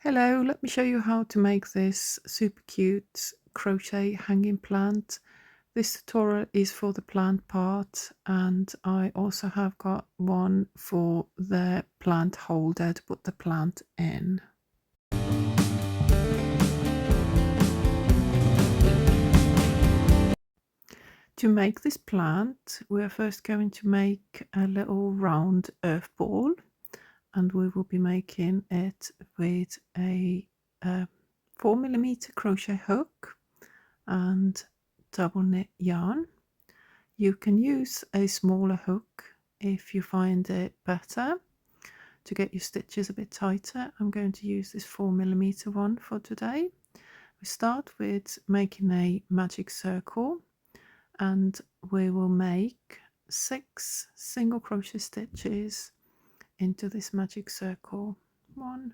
Hello, let me show you how to make this super cute crochet hanging plant. This tutorial is for the plant part, and I also have got one for the plant holder to put the plant in. To make this plant, we're first going to make a little round earth ball, and we will be making it with a 4mm crochet hook and double knit yarn. You can use a smaller hook if you find it better to get your stitches a bit tighter. I'm going to use this 4mm one for today. We start with making a magic circle, and we will make 6 single crochet stitches into this magic circle. 1,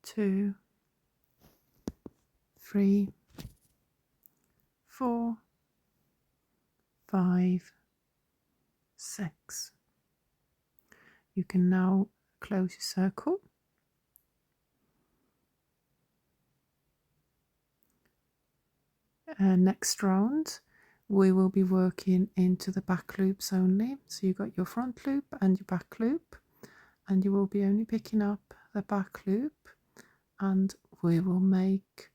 2, 3, 4, 5, 6. You can now close your circle. Next round we will be working into the back loops only. So you've got your front loop and your back loop, and you will be only picking up the back loop, and we will make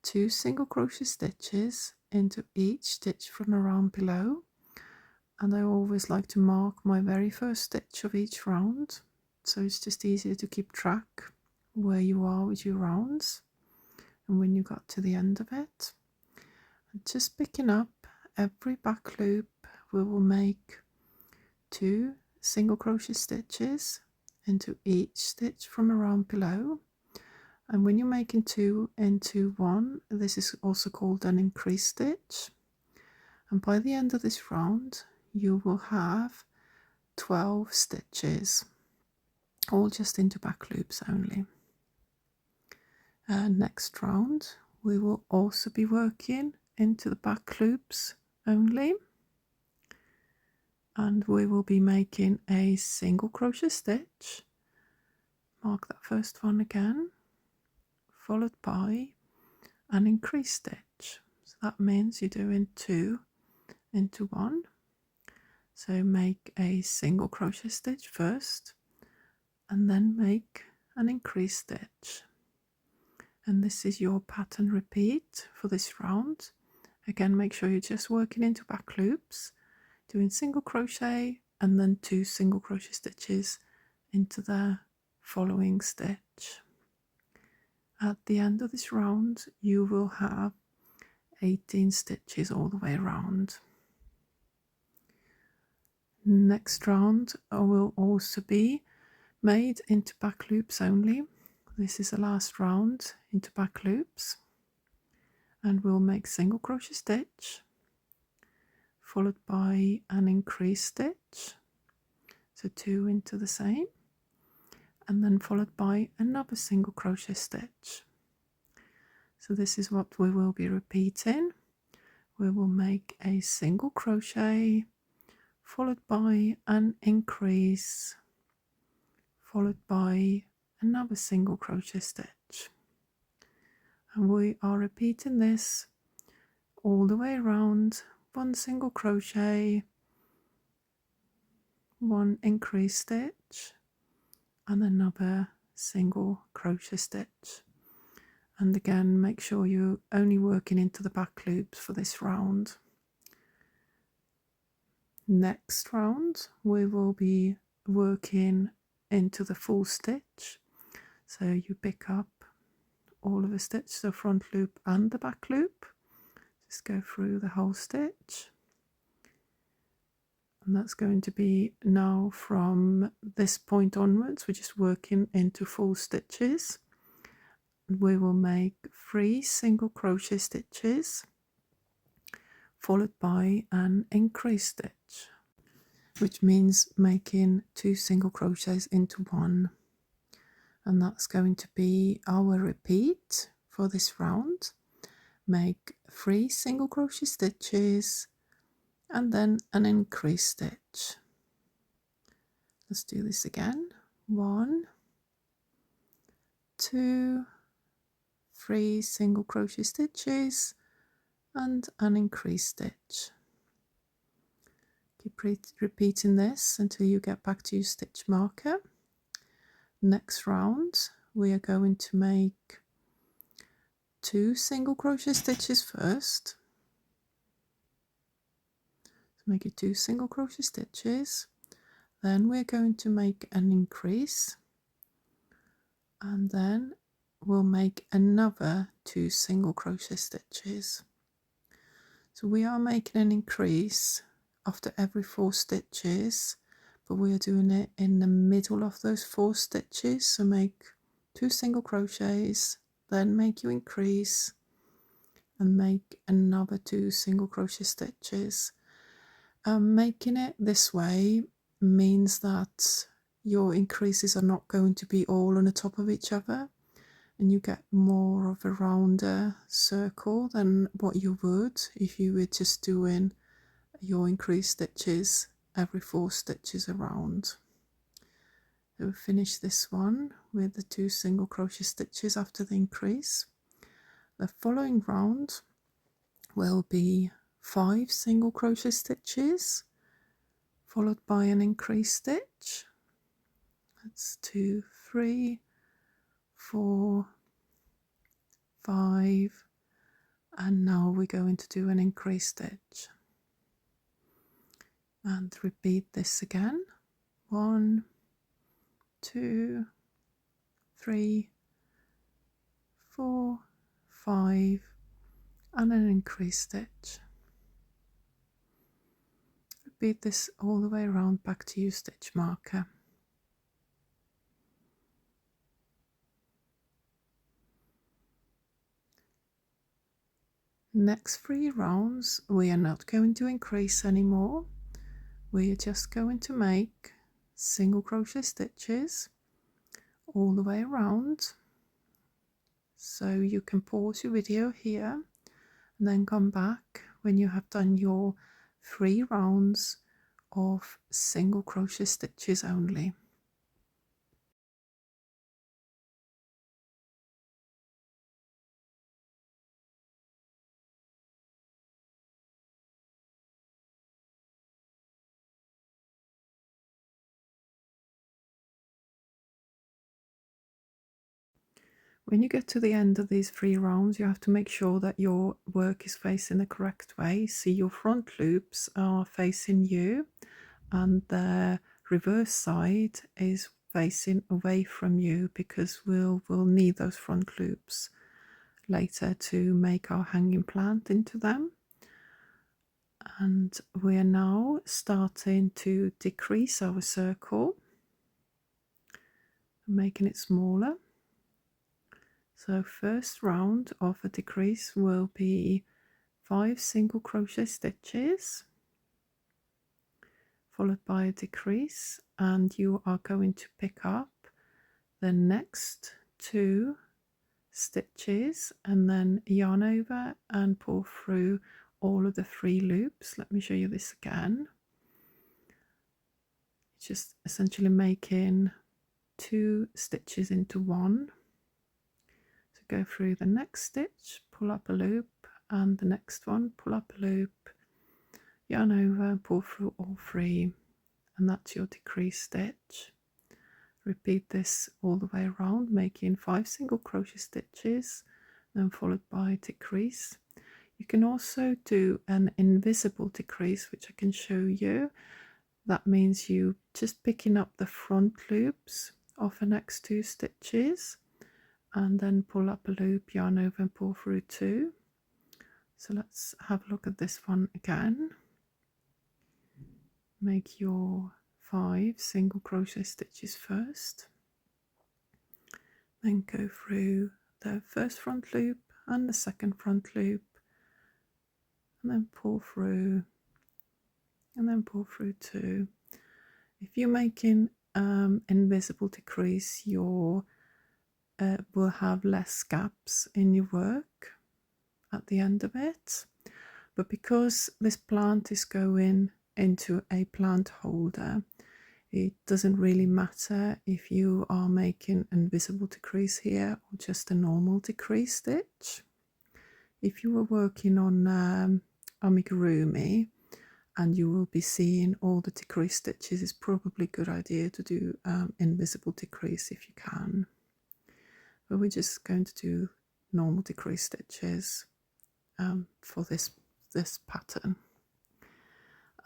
2 single crochet stitches into each stitch from around below. And I always like to mark my very first stitch of each round, so it's just easier to keep track where you are with your rounds and when you got to the end of it. And just picking up every back loop, we will make 2 single crochet stitches into each stitch from around below. And when you're making 2 into 1, this is also called an increase stitch. And by the end of this round, you will have 12 stitches, all just into back loops only. Next round, we will also be working into the back loops only, and we will be making a single crochet stitch. Mark that first one again, followed by an increase stitch. So that means you're doing 2 into 1. So make a single crochet stitch first, and then make an increase stitch. And this is your pattern repeat for this round. Again, make sure you're just working into back loops, doing single crochet and then 2 single crochet stitches into the following stitch. At the end of this round, you will have 18 stitches all the way around. Next round will also be made into back loops only. This is the last round into back loops, and we'll make single crochet stitch followed by an increase stitch, so 2 into the same, and then followed by another single crochet stitch. So this is what we will be repeating. We will make a single crochet followed by an increase followed by another single crochet stitch, and we are repeating this all the way around. 1 single crochet, 1 increase stitch, and another single crochet stitch. And again, make sure you're only working into the back loops for this round. Next round we will be working into the full stitch, so you pick up all of the stitches, the front loop and the back loop. Just go through the whole stitch, and that's going to be now from this point onwards. We're just working into full stitches. We will make 3 single crochet stitches followed by an increase stitch, which means making 2 single crochets into 1, and that's going to be our repeat for this round. Make 3 single crochet stitches and then an increase stitch. Let's do this again. 1, 2, 3 single crochet stitches and an increase stitch. Keep repeating this until you get back to your stitch marker. Next round we are going to make 2 single crochet stitches first. So make it 2 single crochet stitches, then we're going to make an increase, and then we'll make another 2 single crochet stitches. So we are making an increase after every 4 stitches, but we are doing it in the middle of those 4 stitches. So make 2 single crochets, then make your increase and make another 2 single crochet stitches. Making it this way means that your increases are not going to be all on the top of each other, and you get more of a rounder circle than what you would if you were just doing your increase stitches every 4 stitches around. So we'll finish this one with the 2 single crochet stitches after the increase. The following round will be 5 single crochet stitches followed by an increase stitch. That's 2, 3, 4, 5, and now we're going to do an increase stitch and repeat this again. 1, 2, 3, 4, 5, and an increase stitch. Repeat this all the way around back to your stitch marker. Next 3 rounds we are not going to increase anymore. We are just going to make single crochet stitches all the way around. So you can pause your video here and then come back when you have done your 3 rounds of single crochet stitches only. When you get to the end of these 3 rounds, you have to make sure that your work is facing the correct way. See, your front loops are facing you and the reverse side is facing away from you, because we'll need those front loops later to make our hanging plant into them. And we are now starting to decrease our circle, making it smaller. So first round of a decrease will be 5 single crochet stitches followed by a decrease, and you are going to pick up the next 2 stitches and then yarn over and pull through all of the 3 loops. Let me show you this again. It's just essentially making 2 stitches into one. So go through the next stitch, pull up a loop, and the next one, pull up a loop, yarn over, pull through all 3, and that's your decrease stitch. Repeat this all the way around, making 5 single crochet stitches, then followed by a decrease. You can also do an invisible decrease, which I can show you. That means you just picking up the front loops of the next 2 stitches and then pull up a loop, yarn over and pull through 2. So let's have a look at this one again. Make your 5 single crochet stitches first, then go through the first front loop and the second front loop, and then pull through, and then pull through 2. If you're making invisible decrease, your will have less gaps in your work at the end of it, but because this plant is going into a plant holder, It doesn't really matter if you are making an invisible decrease here or just a normal decrease stitch. If you were working on amigurumi and you will be seeing all the decrease stitches, it's probably a good idea to do invisible decrease if you can. But we're just going to do normal decrease stitches for this pattern.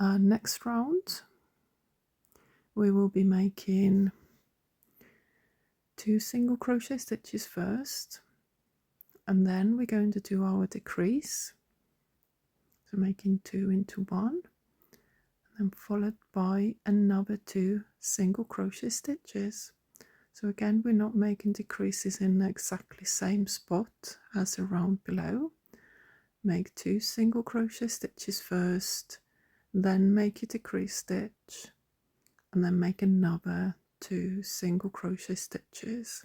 Next round we will be making 2 single crochet stitches first, and then we're going to do our decrease, so making 2 into 1, and then followed by another 2 single crochet stitches. So again, we're not making decreases in the exactly same spot as the round below. Make 2 single crochet stitches first, then make a decrease stitch, and then make another 2 single crochet stitches.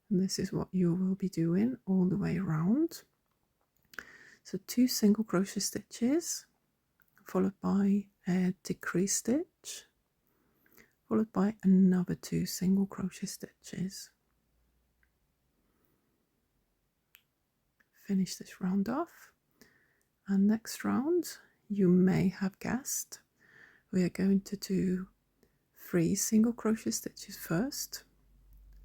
And this is what you will be doing all the way around. So 2 single crochet stitches, followed by a decrease stitch, followed by another 2 single crochet stitches. Finish this round off, and next round, you may have guessed, we are going to do 3 single crochet stitches first,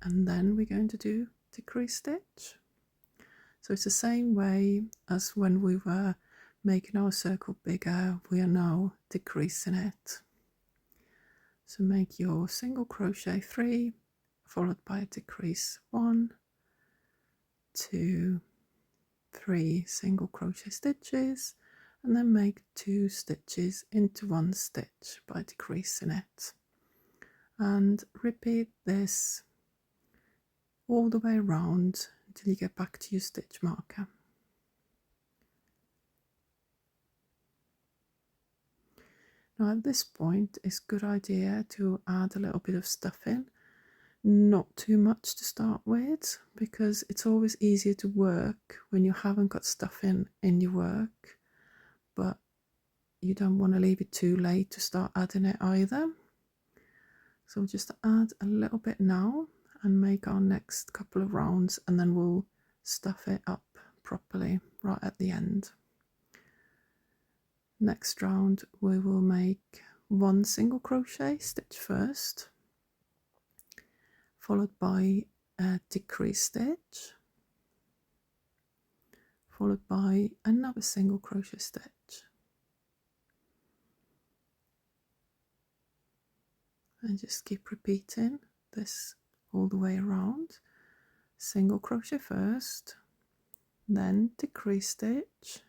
and then we're going to do decrease stitch. So it's the same way as when we were making our circle bigger, we are now decreasing it. So make your single crochet 3, followed by a decrease 1, 2, 3 single crochet stitches, and then make 2 stitches into 1 stitch by decreasing it. And repeat this all the way around until you get back to your stitch marker. Now at this point, it's a good idea to add a little bit of stuffing, not too much to start with, because it's always easier to work when you haven't got stuffing in your work, but you don't want to leave it too late to start adding it either. So just add a little bit now and make our next couple of rounds, and then we'll stuff it up properly right at the end. Next round we will make 1 single crochet stitch first, followed by a decrease stitch, followed by another single crochet stitch, and just keep repeating this all the way around. Single crochet first, then decrease stitch,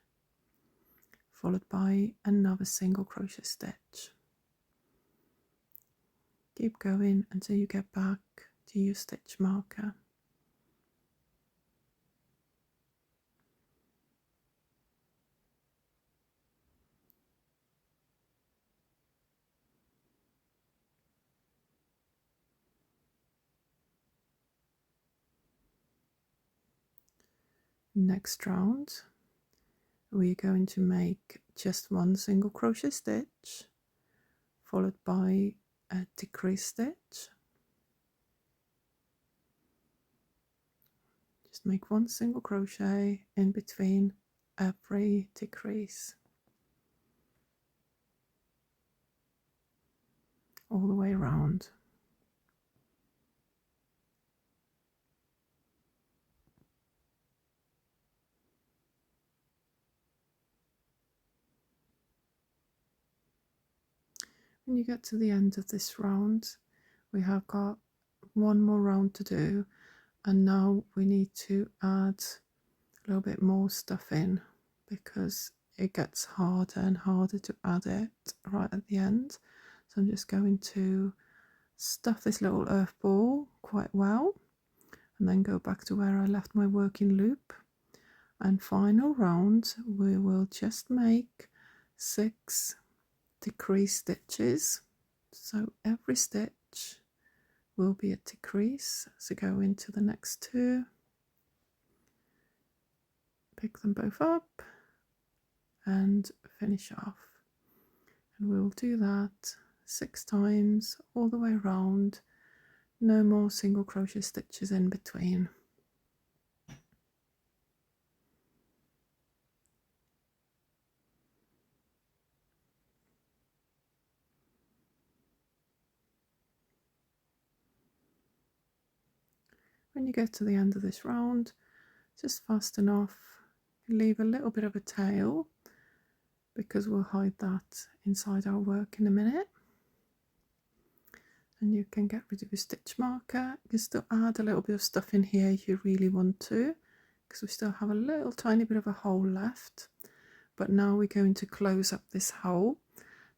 followed by another single crochet stitch. Keep going until you get back to your stitch marker. Next round we're going to make just 1 single crochet stitch, followed by a decrease stitch. Just make 1 single crochet in between every decrease, all the way around. When you get to the end of this round, we have got 1 more round to do, and now we need to add a little bit more stuff in, because it gets harder and harder to add it right at the end. So I'm just going to stuff this little earth ball quite well, and then go back to where I left my working loop. And final round we will just make 6 decrease stitches, so every stitch will be a decrease. So go into the next 2, pick them both up and finish off, and we'll do that 6 times all the way around. No more single crochet stitches in between. When you get to the end of this round, just fast enough, leave a little bit of a tail because we'll hide that inside our work in a minute. And you can get rid of your stitch marker. You can still add a little bit of stuff in here if you really want to, because we still have a little tiny bit of a hole left. But now we're going to close up this hole.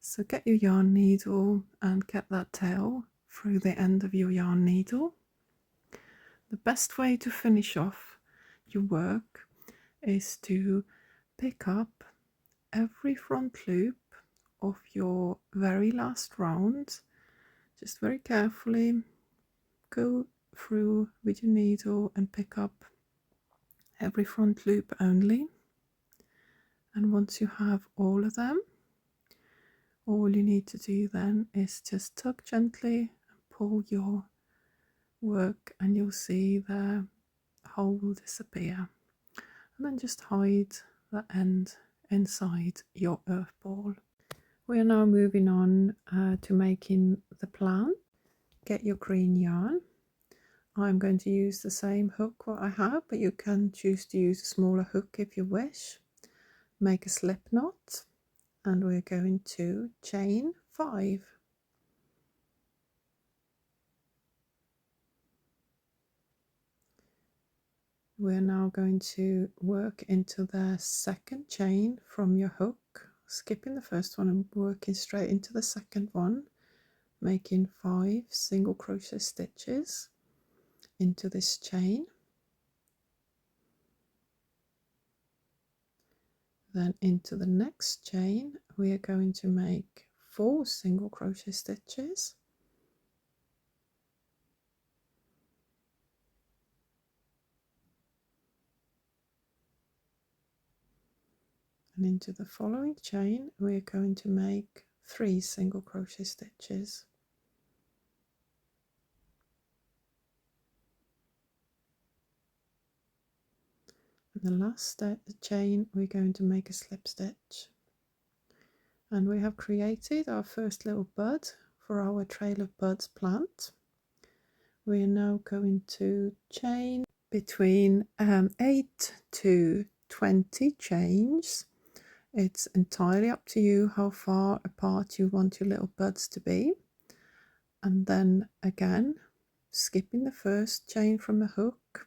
So get your yarn needle and get that tail through the end of your yarn needle. The best way to finish off your work is to pick up every front loop of your very last round. Just very carefully go through with your needle and pick up every front loop only. And once you have all of them, all you need to do then is just tug gently and pull your work, and you'll see the hole will disappear. And then just hide the end inside your earth ball. We are now moving on to making the plan. Get your green yarn. I'm going to use the same hook what I have, but you can choose to use a smaller hook if you wish. Make a slip knot, and we're going to chain 5. We're now going to work into the second chain from your hook, skipping the first one and working straight into the second one, making 5 single crochet stitches into this chain. Then into the next chain we are going to make 4 single crochet stitches. And into the following chain we are going to make 3 single crochet stitches. And the last chain we're going to make a slip stitch. And we have created our first little bud for our trail of buds plant. We are now going to chain between 8 to 20 chains. It's entirely up to you how far apart you want your little buds to be. And then again, skipping the first chain from the hook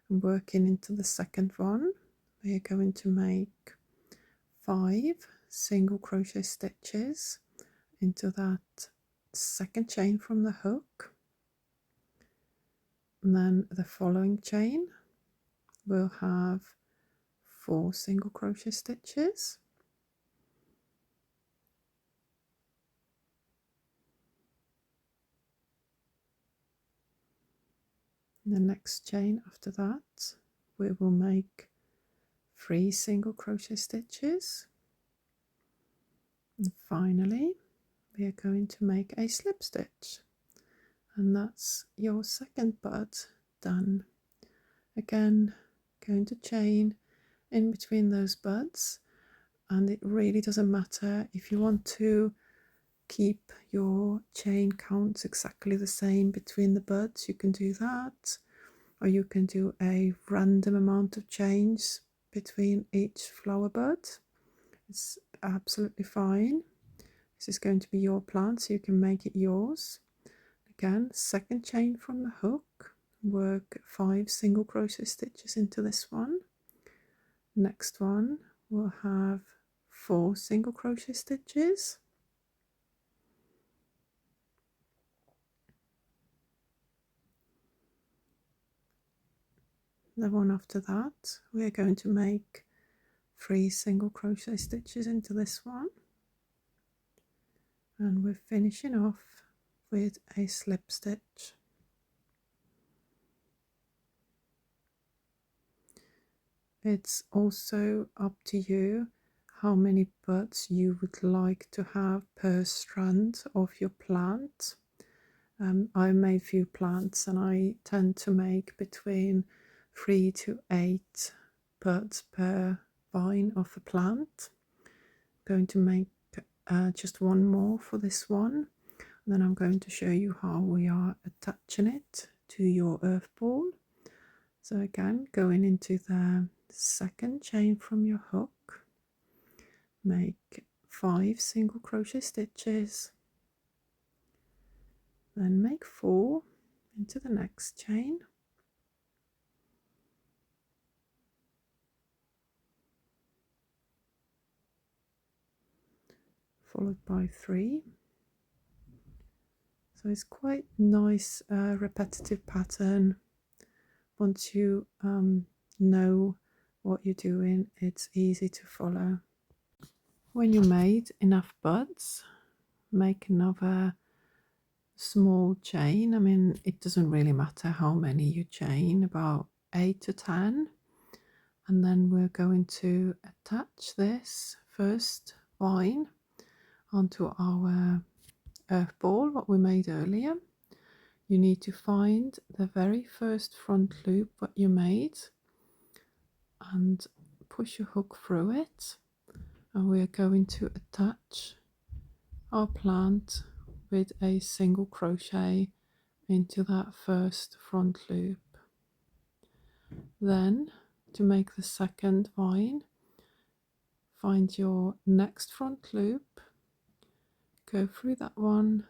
and working into the second one, we are going to make 5 single crochet stitches into that second chain from the hook. And then the following chain will have 4 single crochet stitches. The next chain after that we will make 3 single crochet stitches, and finally we are going to make a slip stitch, and that's your second bud done. Again, going to chain in between those buds, and it really doesn't matter if you want to keep your chain counts exactly the same between the buds, you can do that, or you can do a random amount of chains between each flower bud. It's absolutely fine. This is going to be your plant, so you can make it yours. Again, second chain from the hook, work 5 single crochet stitches into this one. Next one will have 4 single crochet stitches. The one after that we are going to make 3 single crochet stitches into this one, and we're finishing off with a slip stitch. It's also up to you how many buds you would like to have per strand of your plant. I made few plants and I tend to make between 3 to 8 buds per vine of a plant. I'm going to make just one more for this one, and then I'm going to show you how we are attaching it to your earth ball. So again, going into the second chain from your hook, make 5 single crochet stitches, then make 4 into the next chain, followed by 3. So it's quite nice repetitive pattern. Once you know what you're doing, it's easy to follow. When you made enough buds, make another small chain. I mean, it doesn't really matter how many you chain, about 8 to 10. And then we're going to attach this first vine onto our earth ball, what we made earlier. You need to find the very first front loop what you made and push your hook through it, and we are going to attach our plant with a single crochet into that first front loop. Then to make the second vine, find your next front loop, go through that one,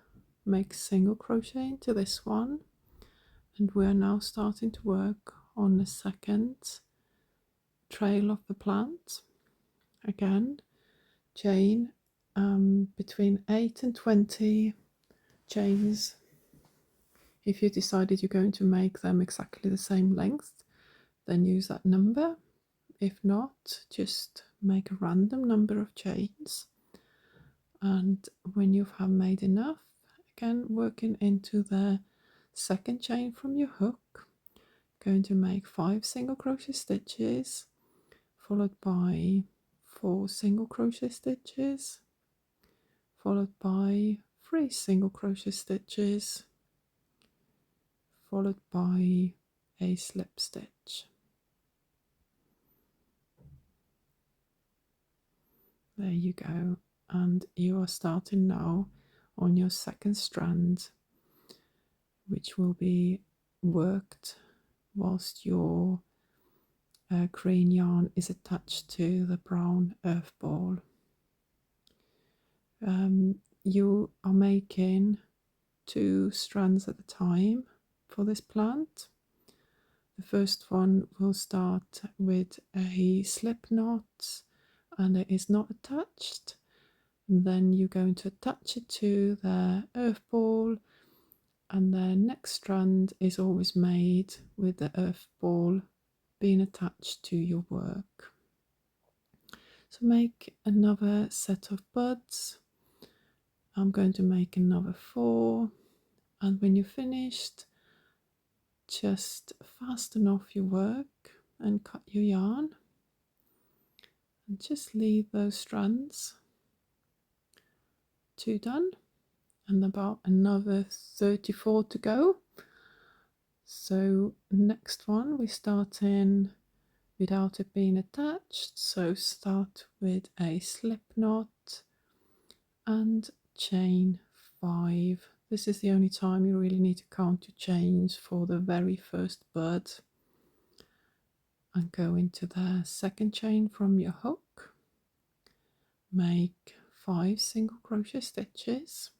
make single crochet into this one, and we're now starting to work on the second trail of the plant. Again, chain between 8 and 20 chains. If you decided you're going to make them exactly the same length, then use that number. If not, just make a random number of chains. And when you have made enough, again working into the second chain from your hook, going to make 5 single crochet stitches, followed by 4 single crochet stitches, followed by 3 single crochet stitches, followed by a slip stitch. There you go, and you are starting now on your second strand, which will be worked whilst your green yarn is attached to the brown earth ball. You are making 2 strands at a time for this plant. The first one will start with a slip knot and it is not attached. And then you're going to attach it to the earth ball, and the next strand is always made with the earth ball being attached to your work. So make another set of buds. I'm going to make another 4, and when you're finished, just fasten off your work and cut your yarn, and just leave those strands. 2 done, and about another 34 to go. So next one we start in without it being attached, so start with a slip knot and chain 5. This is the only time you really need to count your chains for the very first bud, and go into the second chain from your hook, make 5 single crochet stitches,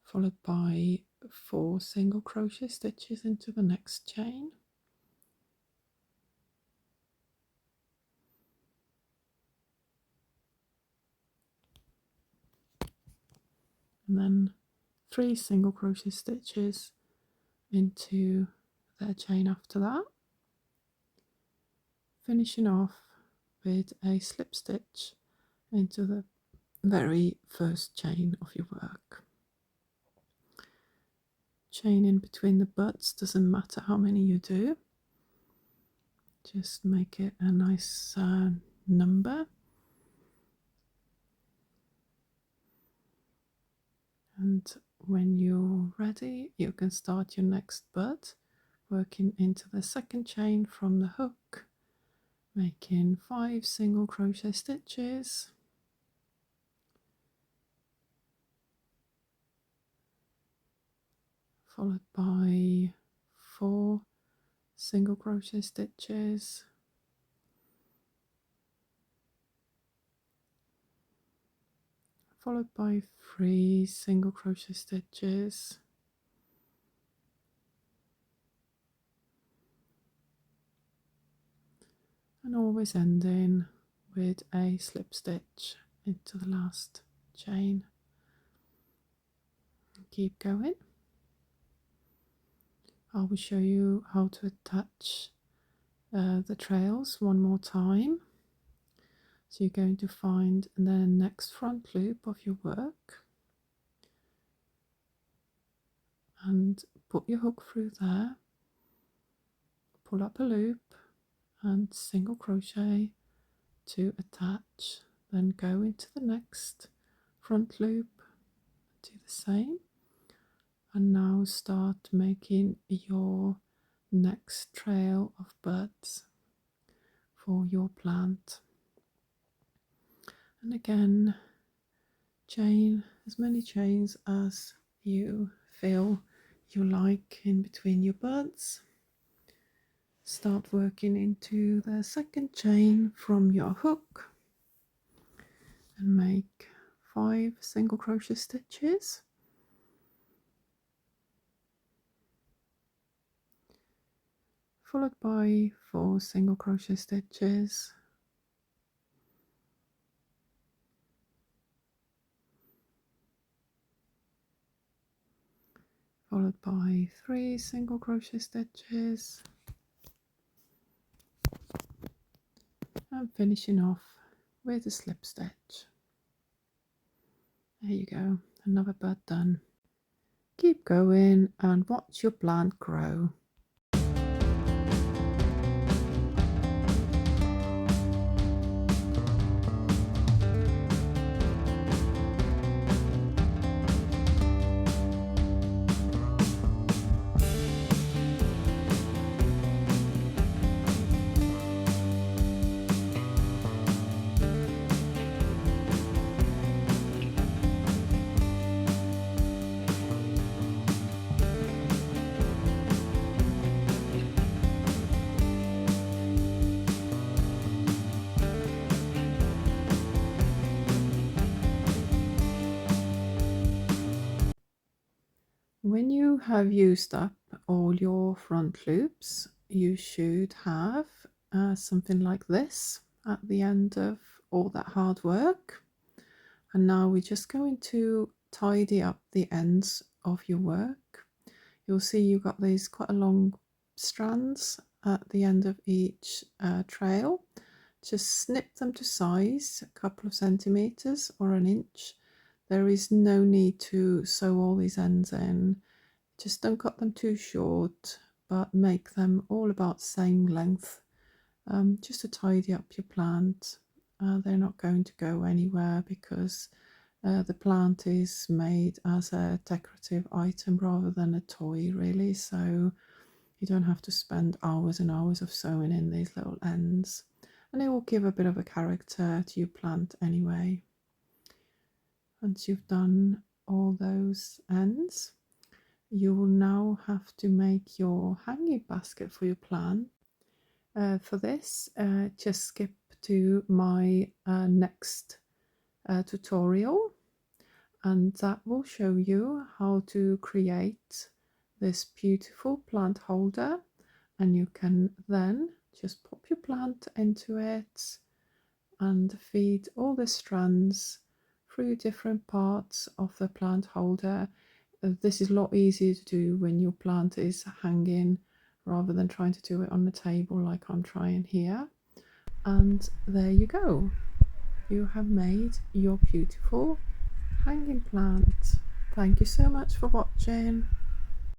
followed by 4 single crochet stitches into the next chain, and then 3 single crochet stitches into the chain after that, finishing off with a slip stitch into the very first chain of your work. Chaining between the buds doesn't matter how many you do. Just make it a nice number. And when you're ready, you can start your next bud, working into the second chain from the hook, making 5 single crochet stitches, followed by 4 single crochet stitches, followed by 3 single crochet stitches, and always ending with a slip stitch into the last chain. Keep going. I will show you how to attach the trails one more time. So you're going to find the next front loop of your work and put your hook through there, pull up a loop and single crochet to attach, then go into the next front loop, do the same, and now start making your next trail of buds for your plant. And again, chain as many chains as you feel you like in between your buds. Start working into the second chain from your hook and make 5 single crochet stitches, followed by 4 single crochet stitches, followed by 3 single crochet stitches, and finishing off with a slip stitch. There you go, another bud done. Keep going and watch your plant grow. When you have used up all your front loops, you should have something like this at the end of all that hard work. And now we're just going to tidy up the ends of your work. You'll see you've got these quite a long strands at the end of each trail. Just snip them to size, a couple of centimeters or an inch. There is no need to sew all these ends in. Just don't cut them too short, but make them all about the same length, just to tidy up your plant. They're not going to go anywhere because the plant is made as a decorative item rather than a toy, really, so you don't have to spend hours and hours of sewing in these little ends, and it will give a bit of a character to your plant anyway. Once you've done all those ends, you will now have to make your hanging basket for your plant. For this, just skip to my next tutorial, and that will show you how to create this beautiful plant holder, and you can then just pop your plant into it and feed all the strands through different parts of the plant holder. This is a lot easier to do when your plant is hanging rather than trying to do it on the table like I'm trying here. And there you go, you have made your beautiful hanging plant. Thank you so much for watching.